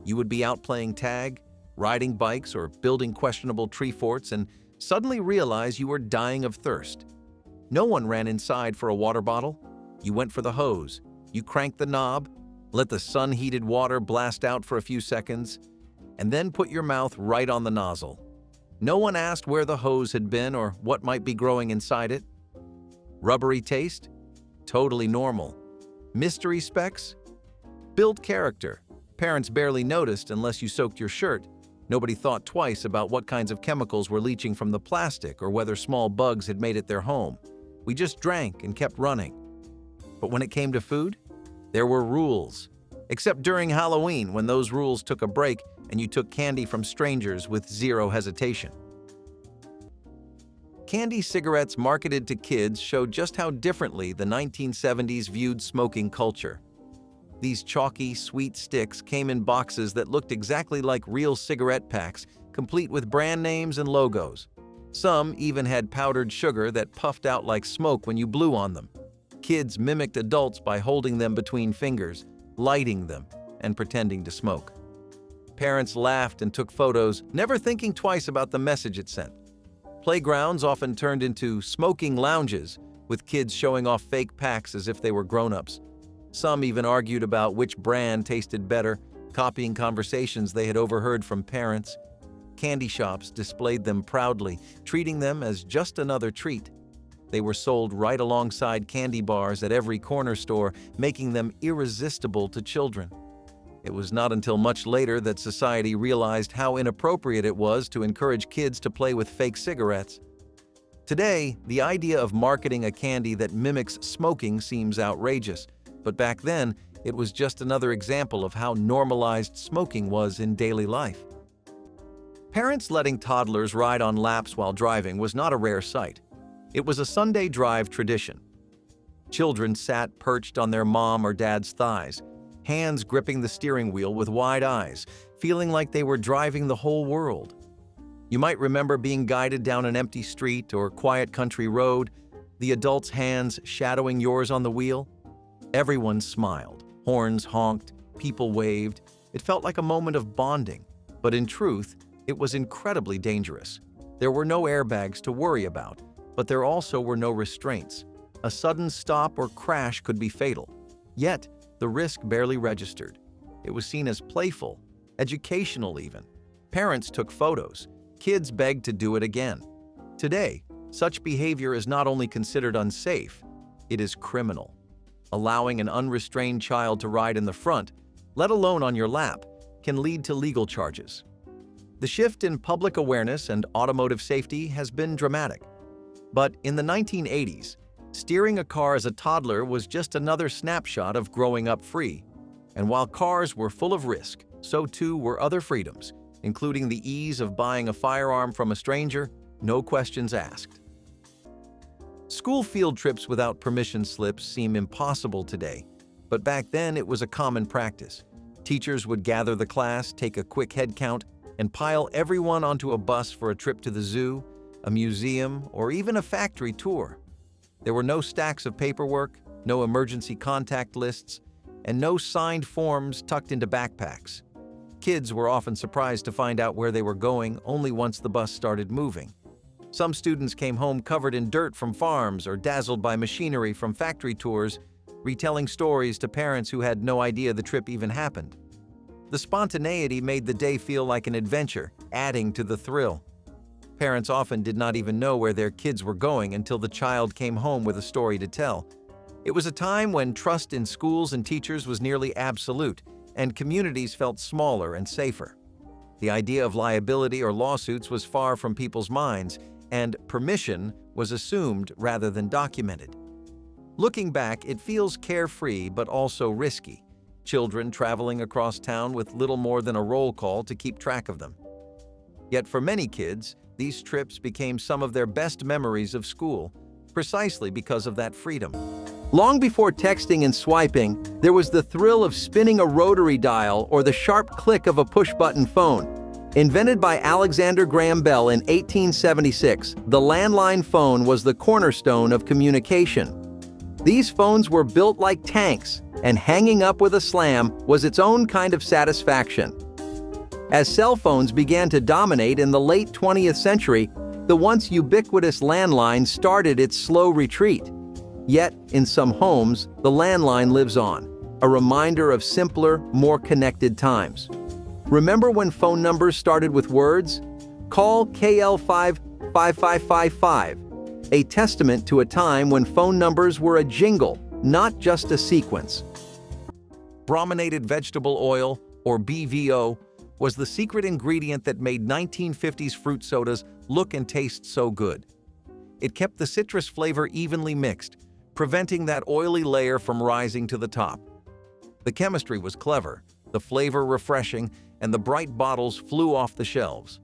You would be out playing tag, riding bikes, or building questionable tree forts and suddenly realize you were dying of thirst. No one ran inside for a water bottle. You went for the hose. You cranked the knob, let the sun-heated water blast out for a few seconds, and then put your mouth right on the nozzle. No one asked where the hose had been or what might be growing inside it. Rubbery taste? Totally normal. Mystery specks? Built character. Parents barely noticed unless you soaked your shirt. Nobody thought twice about what kinds of chemicals were leaching from the plastic or whether small bugs had made it their home. We just drank and kept running. But when it came to food, there were rules. Except during Halloween, when those rules took a break and you took candy from strangers with zero hesitation. Candy cigarettes marketed to kids showed just how differently the 1970s viewed smoking culture. These chalky, sweet sticks came in boxes that looked exactly like real cigarette packs, complete with brand names and logos. Some even had powdered sugar that puffed out like smoke when you blew on them. Kids mimicked adults by holding them between fingers, lighting them, and pretending to smoke. Parents laughed and took photos, never thinking twice about the message it sent. Playgrounds often turned into smoking lounges, with kids showing off fake packs as if they were grown-ups. Some even argued about which brand tasted better, copying conversations they had overheard from parents. Candy shops displayed them proudly, treating them as just another treat. They were sold right alongside candy bars at every corner store, making them irresistible to children. It was not until much later that society realized how inappropriate it was to encourage kids to play with fake cigarettes. Today, the idea of marketing a candy that mimics smoking seems outrageous, but back then, it was just another example of how normalized smoking was in daily life. Parents letting toddlers ride on laps while driving was not a rare sight. It was a Sunday drive tradition. Children sat perched on their mom or dad's thighs, hands gripping the steering wheel with wide eyes, feeling like they were driving the whole world. You might remember being guided down an empty street or quiet country road, the adult's hands shadowing yours on the wheel. Everyone smiled, horns honked, people waved. It felt like a moment of bonding, but in truth, it was incredibly dangerous. There were no airbags to worry about, but there also were no restraints. A sudden stop or crash could be fatal. Yet, the risk barely registered. It was seen as playful, educational even. Parents took photos. Kids begged to do it again. Today, such behavior is not only considered unsafe, it is criminal. Allowing an unrestrained child to ride in the front, let alone on your lap, can lead to legal charges. The shift in public awareness and automotive safety has been dramatic. But in the 1980s, steering a car as a toddler was just another snapshot of growing up free. And while cars were full of risk, so too were other freedoms, including the ease of buying a firearm from a stranger, no questions asked. School field trips without permission slips seem impossible today, but back then it was a common practice. Teachers would gather the class, take a quick head count, and pile everyone onto a bus for a trip to the zoo, a museum, or even a factory tour. There were no stacks of paperwork, no emergency contact lists, and no signed forms tucked into backpacks. Kids were often surprised to find out where they were going only once the bus started moving. Some students came home covered in dirt from farms or dazzled by machinery from factory tours, retelling stories to parents who had no idea the trip even happened. The spontaneity made the day feel like an adventure, adding to the thrill. Parents often did not even know where their kids were going until the child came home with a story to tell. It was a time when trust in schools and teachers was nearly absolute, and communities felt smaller and safer. The idea of liability or lawsuits was far from people's minds, and permission was assumed rather than documented. Looking back, it feels carefree but also risky. Children traveling across town with little more than a roll call to keep track of them. Yet for many kids, these trips became some of their best memories of school, precisely because of that freedom. Long before texting and swiping, there was the thrill of spinning a rotary dial or the sharp click of a push-button phone. Invented by Alexander Graham Bell in 1876, the landline phone was the cornerstone of communication. These phones were built like tanks, and hanging up with a slam was its own kind of satisfaction. As cell phones began to dominate in the late 20th century, the once ubiquitous landline started its slow retreat. Yet, in some homes, the landline lives on, a reminder of simpler, more connected times. Remember when phone numbers started with words? Call KL5 5555, a testament to a time when phone numbers were a jingle, not just a sequence. Brominated vegetable oil, or BVO, was the secret ingredient that made 1950s fruit sodas look and taste so good. It kept the citrus flavor evenly mixed, preventing that oily layer from rising to the top. The chemistry was clever, the flavor refreshing, and the bright bottles flew off the shelves.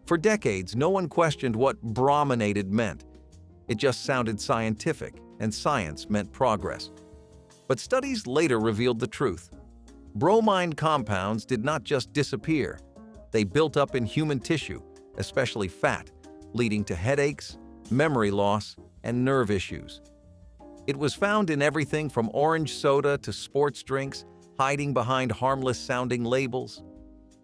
For decades, no one questioned what brominated meant. It just sounded scientific, and science meant progress. But studies later revealed the truth. Bromine compounds did not just disappear. They built up in human tissue, especially fat, leading to headaches, memory loss, and nerve issues. It was found in everything from orange soda to sports drinks, hiding behind harmless-sounding labels.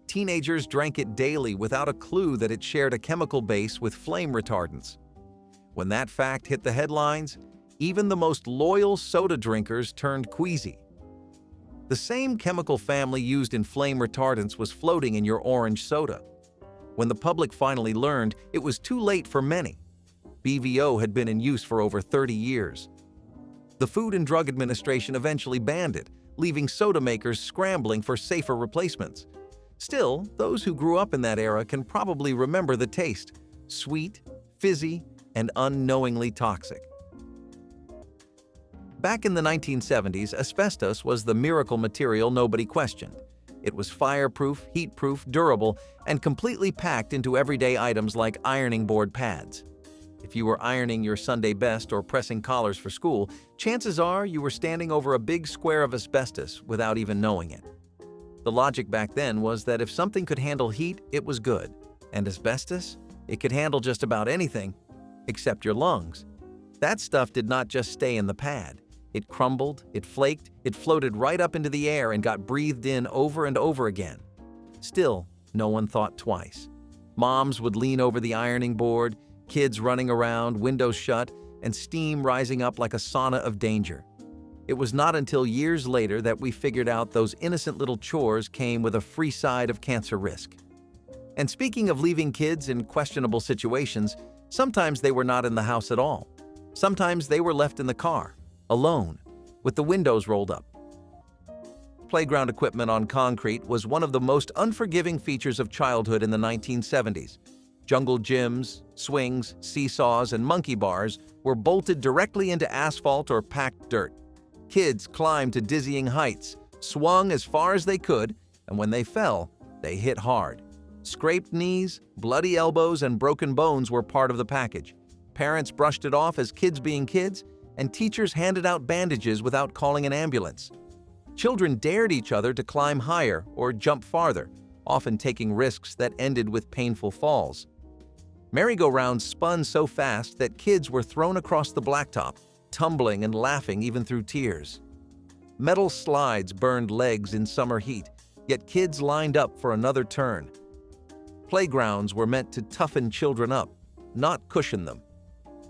Teenagers drank it daily without a clue that it shared a chemical base with flame retardants. When that fact hit the headlines, even the most loyal soda drinkers turned queasy. The same chemical family used in flame retardants was floating in your orange soda. When the public finally learned, it was too late for many. BVO had been in use for over 30 years. The Food and Drug Administration eventually banned it, leaving soda makers scrambling for safer replacements. Still, those who grew up in that era can probably remember the taste: sweet, fizzy, and unknowingly toxic. Back in the 1970s, asbestos was the miracle material nobody questioned. It was fireproof, heatproof, durable, and completely packed into everyday items like ironing board pads. If you were ironing your Sunday best or pressing collars for school, chances are you were standing over a big square of asbestos without even knowing it. The logic back then was that if something could handle heat, it was good. And asbestos? It could handle just about anything, except your lungs. That stuff did not just stay in the pad. It crumbled, it flaked, it floated right up into the air and got breathed in over and over again. Still, no one thought twice. Moms would lean over the ironing board, kids running around, windows shut, and steam rising up like a sauna of danger. It was not until years later that we figured out those innocent little chores came with a free side of cancer risk. And speaking of leaving kids in questionable situations, sometimes they were not in the house at all. Sometimes they were left in the car, alone, with the windows rolled up. Playground equipment on concrete was one of the most unforgiving features of childhood in the 1970s. Jungle gyms, swings, seesaws, and monkey bars were bolted directly into asphalt or packed dirt. Kids climbed to dizzying heights, swung as far as they could, and when they fell, they hit hard. Scraped knees, bloody elbows, and broken bones were part of the package. Parents brushed it off as kids being kids, and teachers handed out bandages without calling an ambulance. Children dared each other to climb higher or jump farther, often taking risks that ended with painful falls. Merry-go-rounds spun so fast that kids were thrown across the blacktop, tumbling and laughing even through tears. Metal slides burned legs in summer heat, yet kids lined up for another turn. Playgrounds were meant to toughen children up, not cushion them.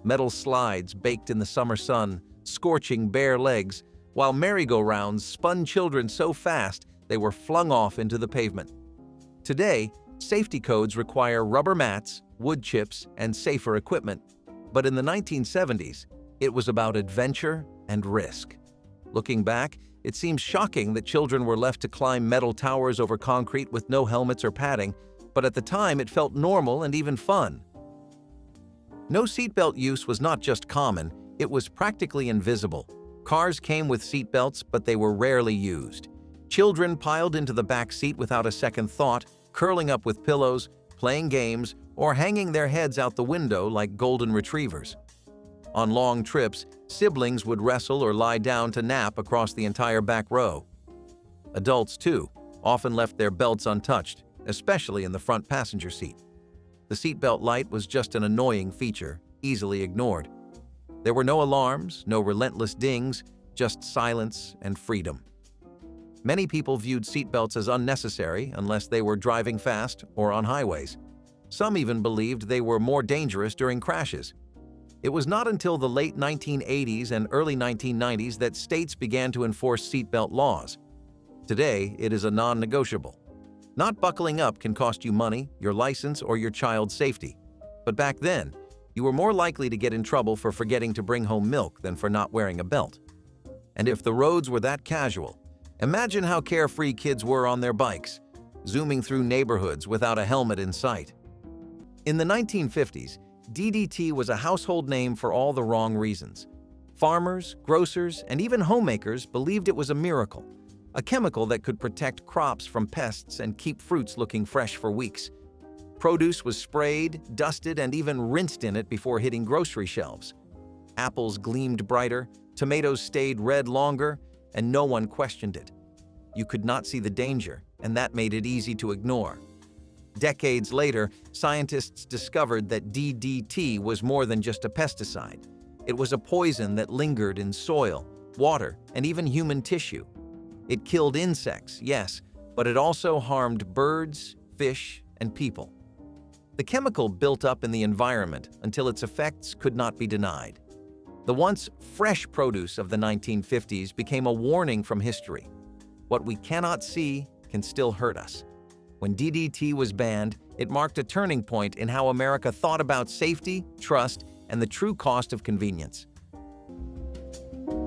Metal slides baked in the summer sun, scorching bare legs, while merry-go-rounds spun children so fast they were flung off into the pavement. Today, safety codes require rubber mats, wood chips, and safer equipment. But in the 1970s, it was about adventure and risk. Looking back, it seems shocking that children were left to climb metal towers over concrete with no helmets or padding, but at the time it felt normal and even fun. No seatbelt use was not just common, it was practically invisible. Cars came with seatbelts, but they were rarely used. Children piled into the back seat without a second thought, curling up with pillows, playing games, or hanging their heads out the window like golden retrievers. On long trips, siblings would wrestle or lie down to nap across the entire back row. Adults, too, often left their belts untouched, especially in the front passenger seat. The seatbelt light was just an annoying feature, easily ignored. There were no alarms, no relentless dings, just silence and freedom. Many people viewed seatbelts as unnecessary unless they were driving fast or on highways. Some even believed they were more dangerous during crashes. It was not until the late 1980s and early 1990s that states began to enforce seatbelt laws. Today, it is a non-negotiable. Not buckling up can cost you money, your license, or your child's safety. But back then, you were more likely to get in trouble for forgetting to bring home milk than for not wearing a belt. And if the roads were that casual, imagine how carefree kids were on their bikes, zooming through neighborhoods without a helmet in sight. In the 1950s, DDT was a household name for all the wrong reasons. Farmers, grocers, and even homemakers believed it was a miracle, a chemical that could protect crops from pests and keep fruits looking fresh for weeks. Produce was sprayed, dusted, and even rinsed in it before hitting grocery shelves. Apples gleamed brighter, tomatoes stayed red longer, and no one questioned it. You could not see the danger, and that made it easy to ignore. Decades later, scientists discovered that DDT was more than just a pesticide. It was a poison that lingered in soil, water, and even human tissue. It killed insects, yes, but it also harmed birds, fish, and people. The chemical built up in the environment until its effects could not be denied. The once fresh produce of the 1950s became a warning from history. What we cannot see can still hurt us. When DDT was banned, it marked a turning point in how America thought about safety, trust, and the true cost of convenience.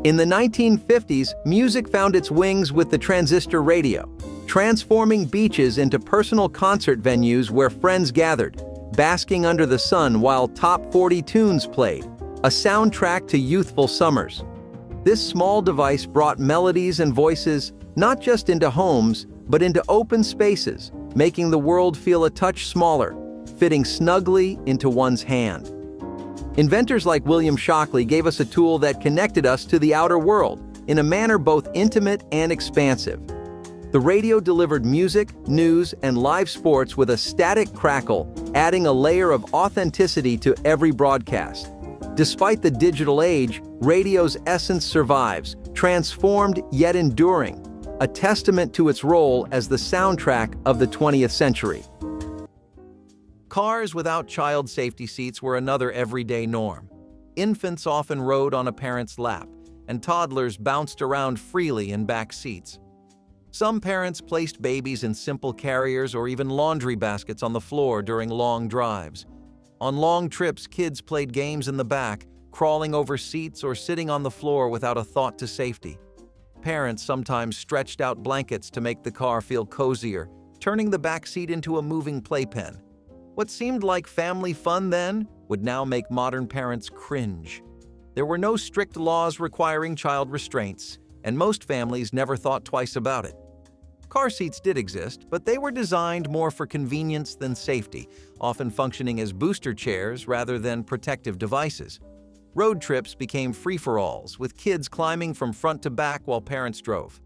In the 1950s, music found its wings with the transistor radio, transforming beaches into personal concert venues where friends gathered, basking under the sun while top 40 tunes played, a soundtrack to youthful summers. This small device brought melodies and voices not just into homes, but into open spaces, making the world feel a touch smaller, fitting snugly into one's hand. Inventors like William Shockley gave us a tool that connected us to the outer world in a manner both intimate and expansive. The radio delivered music, news, and live sports with a static crackle, adding a layer of authenticity to every broadcast. Despite the digital age, radio's essence survives, transformed yet enduring, a testament to its role as the soundtrack of the 20th century. Cars without child safety seats were another everyday norm. Infants often rode on a parent's lap, and toddlers bounced around freely in back seats. Some parents placed babies in simple carriers or even laundry baskets on the floor during long drives. On long trips, kids played games in the back, crawling over seats or sitting on the floor without a thought to safety. Parents sometimes stretched out blankets to make the car feel cozier, turning the back seat into a moving playpen. What seemed like family fun then would now make modern parents cringe. There were no strict laws requiring child restraints, and most families never thought twice about it. Car seats did exist, but they were designed more for convenience than safety, often functioning as booster chairs rather than protective devices. Road trips became free-for-alls, with kids climbing from front to back while parents drove.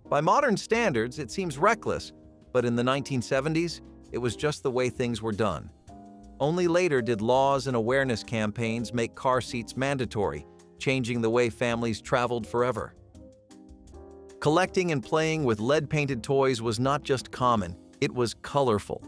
By modern standards, it seems reckless, but in the 1970s, it was just the way things were done. Only later did laws and awareness campaigns make car seats mandatory, changing the way families traveled forever. Collecting and playing with lead-painted toys was not just common, it was colorful.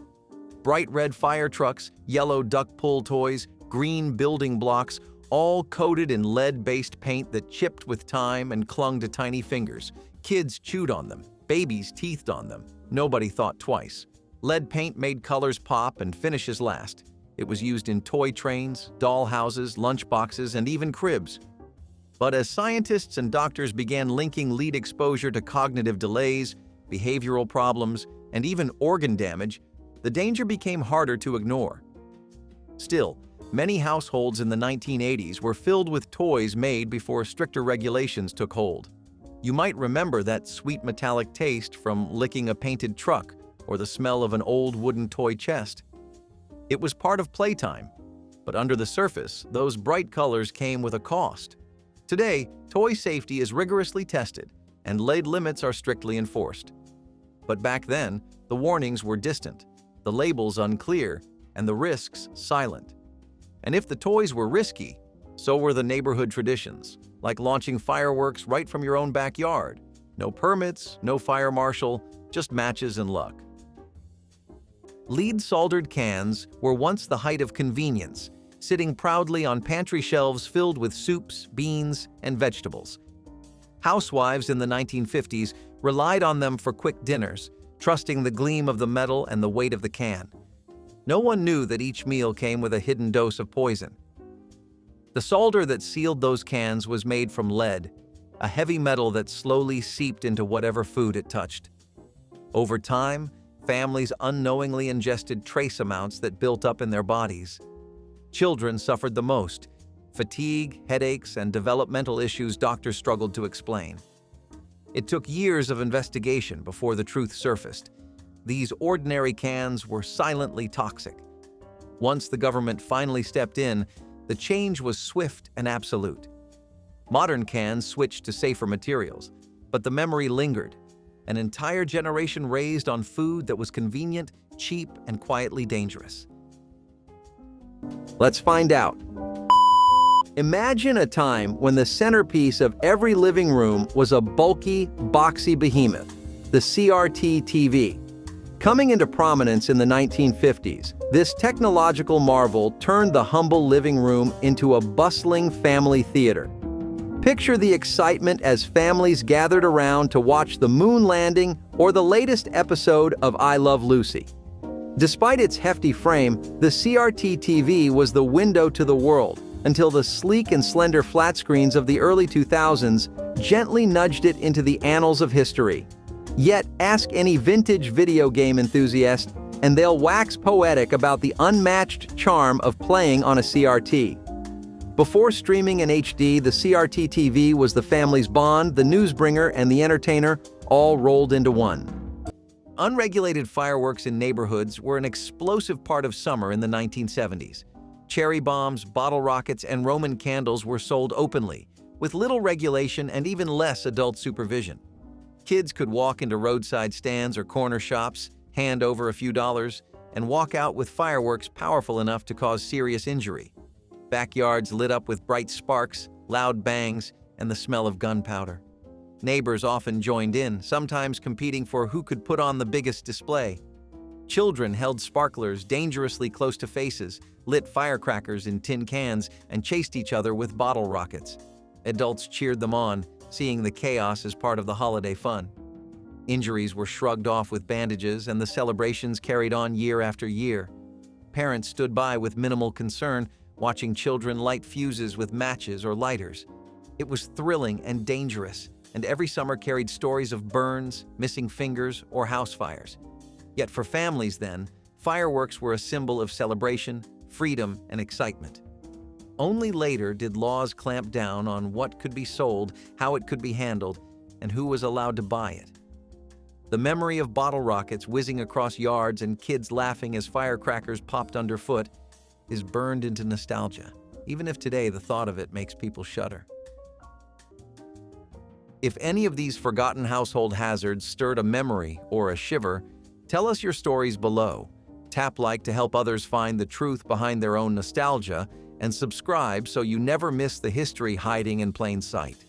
Bright red fire trucks, yellow duck pull toys, green building blocks, all coated in lead-based paint that chipped with time and clung to tiny fingers. Kids chewed on them, babies teethed on them. Nobody thought twice. Lead paint made colors pop and finishes last. It was used in toy trains, doll houses, lunchboxes, and even cribs. But as scientists and doctors began linking lead exposure to cognitive delays, behavioral problems, and even organ damage, the danger became harder to ignore. Still, many households in the 1980s were filled with toys made before stricter regulations took hold. You might remember that sweet metallic taste from licking a painted truck or the smell of an old wooden toy chest. It was part of playtime, but under the surface, those bright colors came with a cost. Today, toy safety is rigorously tested, and lead limits are strictly enforced. But back then, the warnings were distant, the labels unclear, and the risks silent. And if the toys were risky, so were the neighborhood traditions, like launching fireworks right from your own backyard. No permits, no fire marshal, just matches and luck. Lead-soldered cans were once the height of convenience, sitting proudly on pantry shelves filled with soups, beans, and vegetables. Housewives in the 1950s relied on them for quick dinners, trusting the gleam of the metal and the weight of the can. No one knew that each meal came with a hidden dose of poison. The solder that sealed those cans was made from lead, a heavy metal that slowly seeped into whatever food it touched. Over time, families unknowingly ingested trace amounts that built up in their bodies. Children suffered the most: fatigue, headaches, and developmental issues doctors struggled to explain. It took years of investigation before the truth surfaced. These ordinary cans were silently toxic. Once the government finally stepped in, the change was swift and absolute. Modern cans switched to safer materials, but the memory lingered. An entire generation raised on food that was convenient, cheap, and quietly dangerous. Let's find out. Imagine a time when the centerpiece of every living room was a bulky, boxy behemoth, the CRT TV. Coming into prominence in the 1950s, this technological marvel turned the humble living room into a bustling family theater. Picture the excitement as families gathered around to watch the moon landing or the latest episode of I Love Lucy. Despite its hefty frame, the CRT TV was the window to the world until the sleek and slender flat screens of the early 2000s gently nudged it into the annals of history. Yet, ask any vintage video game enthusiast, and they'll wax poetic about the unmatched charm of playing on a CRT. Before streaming in HD, the CRT TV was the family's bond, the newsbringer, and the entertainer, all rolled into one. Unregulated fireworks in neighborhoods were an explosive part of summer in the 1970s. Cherry bombs, bottle rockets, and Roman candles were sold openly, with little regulation and even less adult supervision. Kids could walk into roadside stands or corner shops, hand over a few dollars, and walk out with fireworks powerful enough to cause serious injury. Backyards lit up with bright sparks, loud bangs, and the smell of gunpowder. Neighbors often joined in, sometimes competing for who could put on the biggest display. Children held sparklers dangerously close to faces, lit firecrackers in tin cans, and chased each other with bottle rockets. Adults cheered them on, seeing the chaos as part of the holiday fun. Injuries were shrugged off with bandages, and the celebrations carried on year after year. Parents stood by with minimal concern, watching children light fuses with matches or lighters. It was thrilling and dangerous, and every summer carried stories of burns, missing fingers, or house fires. Yet for families then, fireworks were a symbol of celebration, freedom, and excitement. Only later did laws clamp down on what could be sold, how it could be handled, and who was allowed to buy it. The memory of bottle rockets whizzing across yards and kids laughing as firecrackers popped underfoot is burned into nostalgia, even if today the thought of it makes people shudder. If any of these forgotten household hazards stirred a memory or a shiver, tell us your stories below. Tap like to help others find the truth behind their own nostalgia, and subscribe so you never miss the history hiding in plain sight.